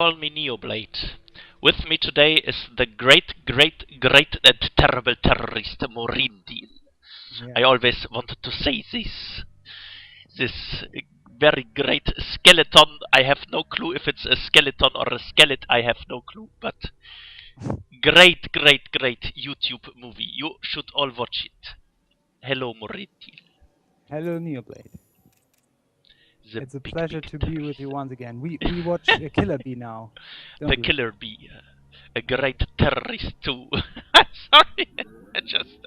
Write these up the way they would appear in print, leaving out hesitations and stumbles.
Call me Neoblade. With me today is the great and terrible terrorist Morindil. Yeah. I always wanted to say this. This very great skeleton. I have no clue if it's a skeleton or a skeleton. I have no clue. But great YouTube movie. You should all watch it. Hello, Morindil. Hello, Neoblade. It's a pleasure to be with you terrorist. once again. We watch KillerBee now. The Don't we? KillerBee. A great terrorist too. Sorry, I just.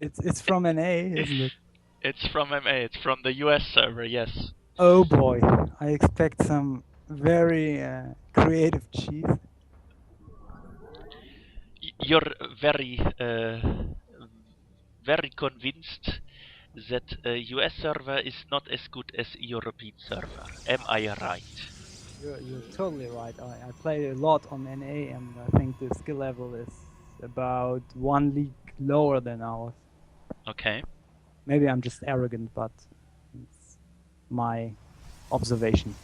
It's from NA, isn't it? It's from MA. It's from the US server. Yes. Oh boy, I expect some very creative cheese. You're very convinced that US server is not as good as European server. Am I right? You're totally right. I played a lot on NA, and I think the skill level is about one league lower than ours. Okay. Maybe I'm just arrogant, but it's my observation.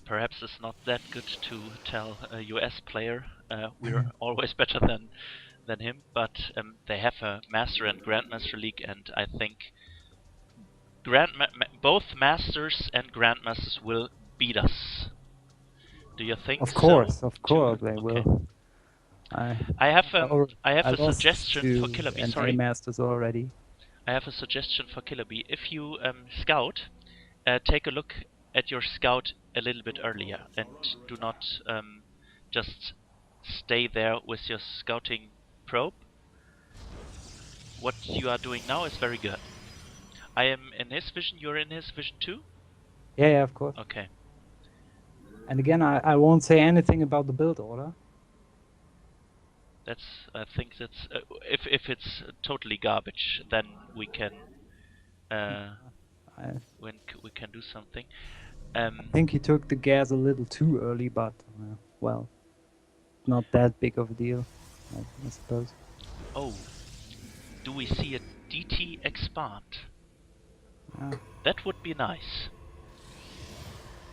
Perhaps it's not that good to tell a US player we're always better than him, but they have a Master and Grandmaster League, and I think both Masters and Grandmasters will beat us. Do you think Of course, so? of course they Okay. will. I have a lost suggestion to for KillerBee. NA Sorry, Masters already. I have a suggestion for KillerBee. If you scout, take a look at your scout a little bit earlier, and do not just stay there with your scouting probe. What you are doing now is very good. I am in his vision. You're in his vision too. Yeah, of course. Okay. And again, I won't say anything about the build order. I think that's if it's totally garbage, then we can we can do something. I think he took the gas a little too early, but well, not that big of a deal, I suppose. Oh, do we see a DT expand? Yeah. That would be nice.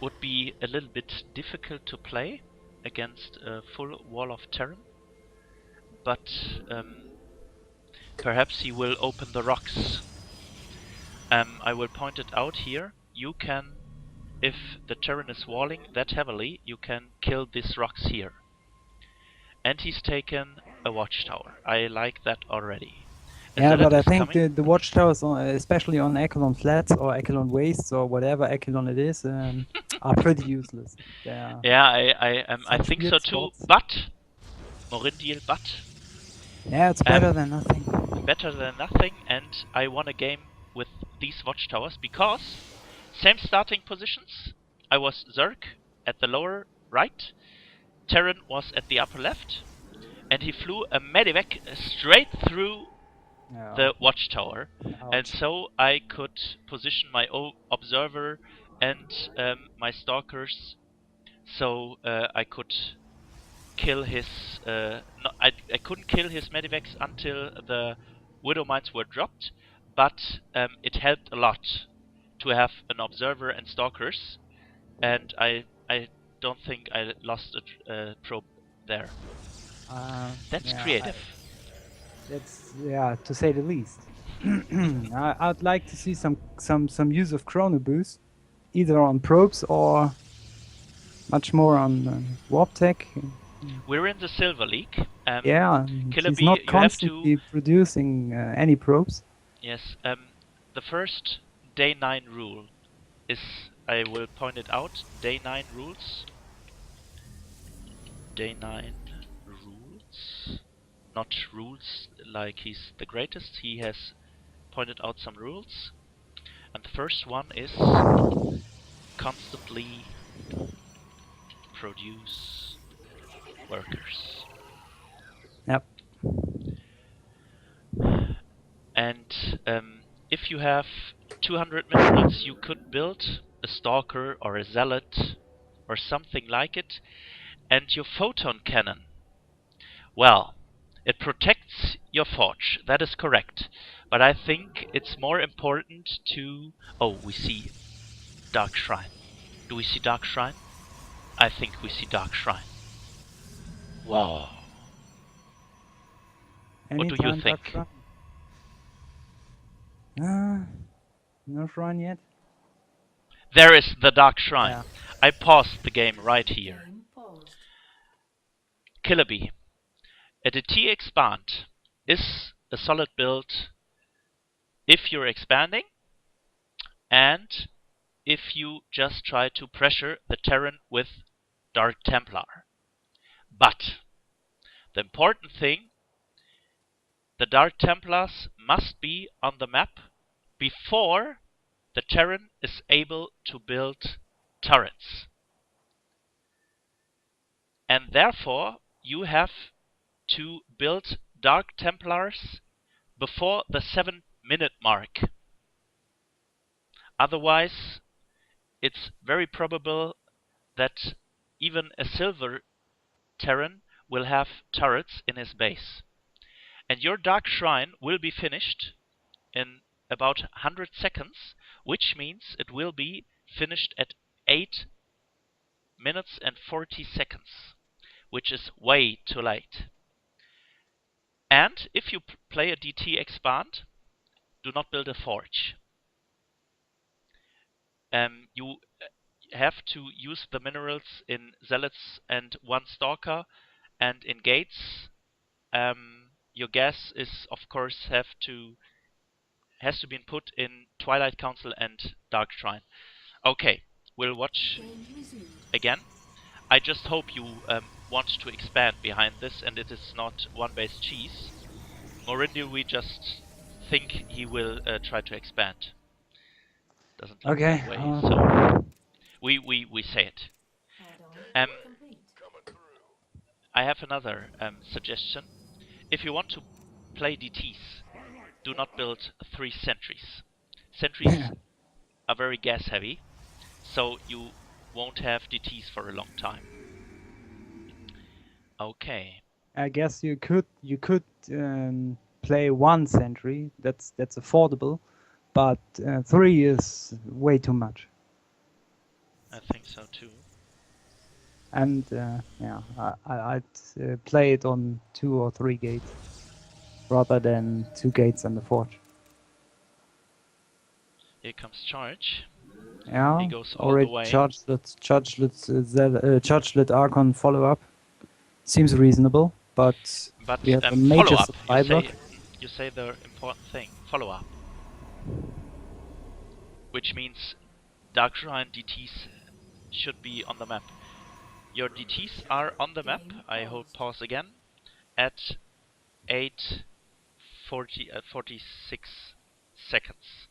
Would be a little bit difficult to play against a full wall of Terran, but perhaps he will open the rocks. I will point it out here. You can, if the Terran is walling that heavily, you can kill these rocks here. And he's taken a watchtower. I like that already. Yeah, but I think the watchtowers, especially on Echelon Flats or Echelon Wastes or whatever Echelon it is, are pretty useless. Yeah, I think so too. But Morindil, yeah, it's better than nothing. Better than nothing, and I won a game with these watchtowers because same starting positions. I was Zerg at the lower right, Terran was at the upper left, and he flew a medivac straight through the watchtower. Ouch. And so I could position my observer and my stalkers, so I could kill his. I couldn't kill his medivacs until the Widow Mines were dropped, but it helped a lot to have an observer and stalkers, and I don't think I lost a probe there. That's creative. That's to say the least. I'd like to see some use of chrono boost, either on probes or much more on warp tech. We're in the Silver League. Yeah, he's not constantly producing any probes. Yes, the first day 9 rule is, I will point it out, day 9 rules. Day 9 rules. Not rules like he's the greatest, he has pointed out some rules. And the first one is constantly produce workers. Yep. And if you have 200 minerals, you could build a stalker or a zealot or something like it. And your photon cannon, well, it protects your forge, that is correct. But I think it's more important to... Oh, we see Dark Shrine. Do we see Dark Shrine? I think we see Dark Shrine. Wow. What do you Anytime Dark think? Shrine. No shrine yet. There is the Dark Shrine. Yeah. I paused the game right here. KillerBee. A DT expand is a solid build if you're expanding and if you just try to pressure the Terran with Dark Templar. But the important thing, the Dark Templars must be on the map before the Terran is able to build turrets. And therefore you have to build Dark Templars before the 7-minute mark. Otherwise, it's very probable that even a silver Terran will have turrets in his base. And your Dark Shrine will be finished in about 100 seconds, which means it will be finished at 8 minutes and 40 seconds, which is way too late. And if you play a DT expand, do not build a forge. You have to use the minerals in zealots and one stalker, and in gates your gas is of course has to be put in Twilight Council and Dark Shrine. Okay, we'll watch again. I just hope you want to expand behind this and it is not one base cheese. Morindil, we just think he will try to expand. Doesn't look Okay. that way, so we say it. I have another suggestion. If you want to play DTs, do not build 3 sentries. Sentries are very gas heavy, so you won't have DTs for a long time. Okay. I guess you could play 1 sentry. That's affordable, but 3 is way too much. I think so too. And yeah, I'd play it on 2 or 3 gates rather than 2 gates and the forge. Here comes Charge. Yeah, He goes all already the way. Chargelet Archon follow up seems reasonable, but we have a major follow up. supply block. You say the important thing. Follow up, which means Dark Shrine DTs should be on the map. Your DTs are on the map. I hold pause again at 46 seconds.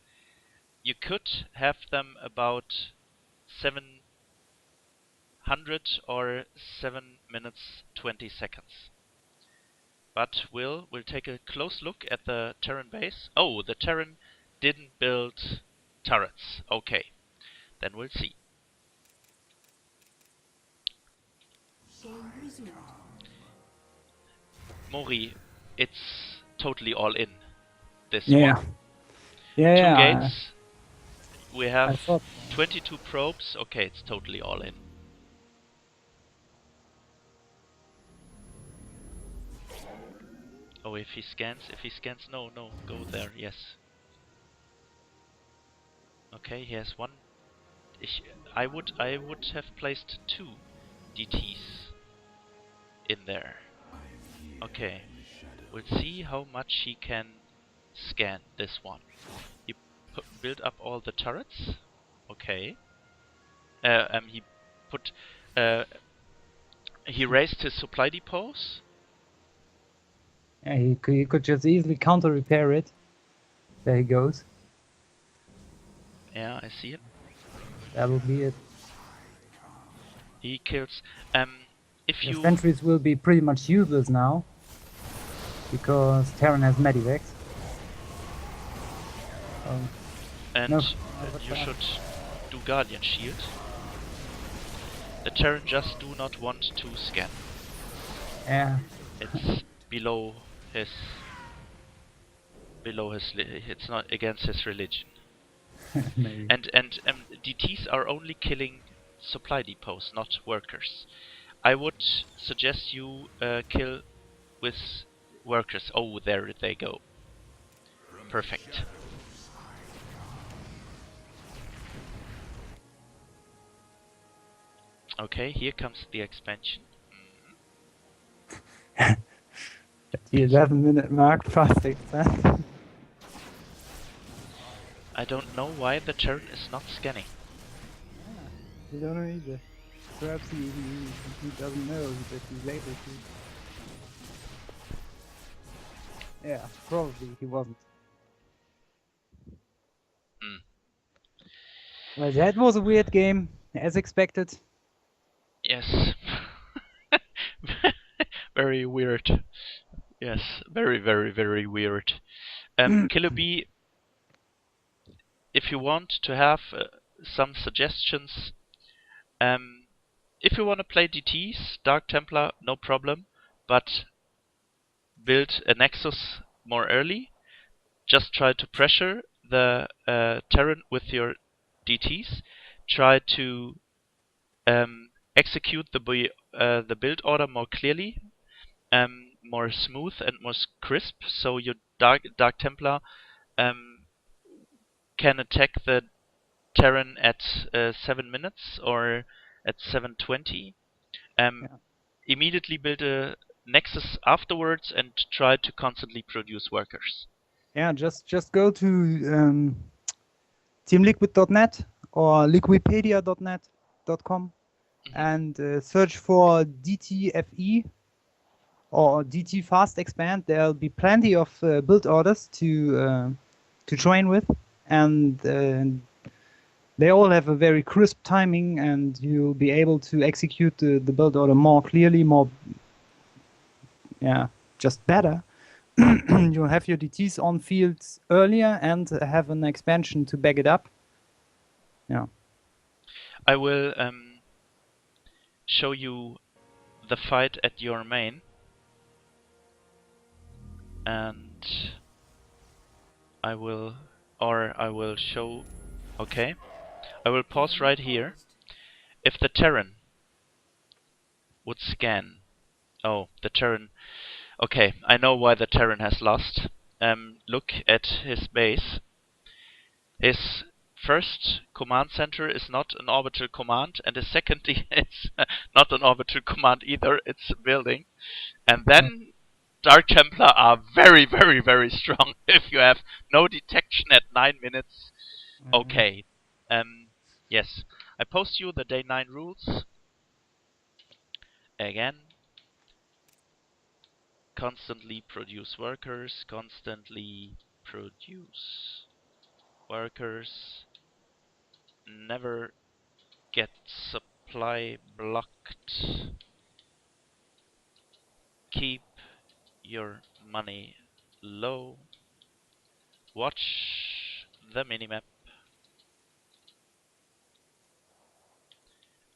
You could have them about 700 or 7 minutes 20 seconds. But we'll take a close look at the Terran base. Oh, the Terran didn't build turrets. Okay, then we'll see. Mori, it's totally all in. This one. Yeah. 2 gates. We have 22 probes. Okay, it's totally all in. Oh, if he scans, no, go there, yes. Okay, he has 1. I would have placed 2 DTs in there. Okay, we'll see how much he can scan this one. He built up all the turrets. Okay. He raised his supply depots. Yeah, he could just easily counter repair it. There he goes. Yeah, I see it. That will be it. He kills. If The you sentries will be pretty much useless now because Terran has medivacs. and no. You should do Guardian Shield. The Terran just do not want to scan. Yeah. It's below his. It's not against his religion. Maybe. And DTs are only killing supply depots, not workers. I would suggest you kill with workers. Oh, there they go. Perfect. Okay, here comes the expansion. At the 11-minute mark, fast expand. I don't know why the Terran is not scanning. You don't know either. Perhaps he doesn't know that he's able to. Yeah, probably he wasn't. Hmm. Well, that was a weird game, as expected. Yes. Very weird. Yes, very, very, very weird. KillerBee, if you want to have some suggestions, if you want to play DTs, Dark Templar, no problem, but build a Nexus more early. Just try to pressure the Terran with your DTs. Try to execute the build order more clearly, more smooth and more crisp, so your Dark Templar can attack the Terran at 7 minutes or at 7:20. Yeah. Immediately build a Nexus afterwards and try to constantly produce workers. Yeah, just go to teamliquid.net or liquipedia.net.com and search for DTFE or DT Fast Expand. There'll be plenty of build orders to train with, and they all have a very crisp timing, and you'll be able to execute the build order more clearly, just better. You'll have your DTs on fields earlier and have an expansion to back it up. Yeah. I will show you the fight at your main, and I will show. Okay, I will pause right here. If the Terran would scan, oh, the Terran. Okay, I know why the Terran has lost. Look at his base. His first command center is not an orbital command, and his second is not an orbital command either. It's a building. And then Dark Templar are very, very, very strong. If you have no detection at 9 minutes, okay. Yes, I post you the day 9 rules. Again, constantly produce workers, constantly produce workers, never get supply blocked, keep your money low, watch the minimap,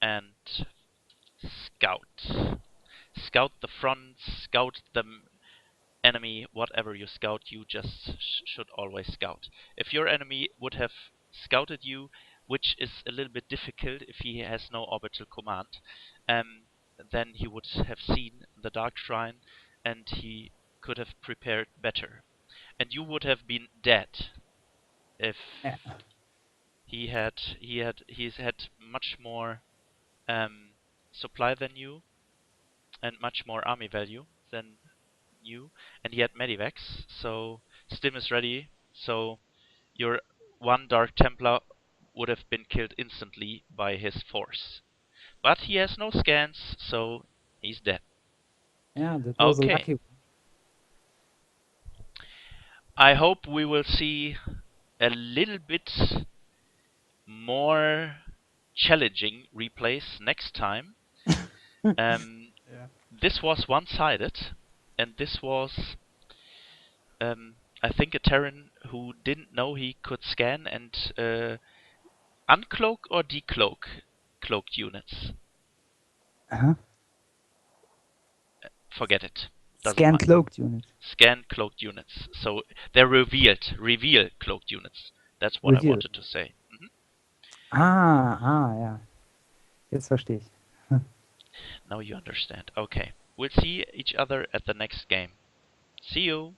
and scout. Scout the front, scout the enemy, whatever you scout, you just should always scout. If your enemy would have scouted you, which is a little bit difficult if he has no orbital command, then he would have seen the Dark Shrine and he could have prepared better. And you would have been dead if he's had much more supply than you and much more army value than you, and he had medivacs, so Stim is ready, so your one Dark Templar would have been killed instantly by his force. But he has no scans, so he's dead. Yeah, that was a lucky one. I hope we will see a little bit more challenging replays next time. This was one-sided, and this was I think a Terran who didn't know he could scan and uncloak or decloak cloaked units. Forget it. Scan cloaked units. Scan cloaked units. So they're reveal cloaked units. That's what I wanted to say. Yeah. Jetzt verstehe ich. Now you understand. Okay. We'll see each other at the next game. See you!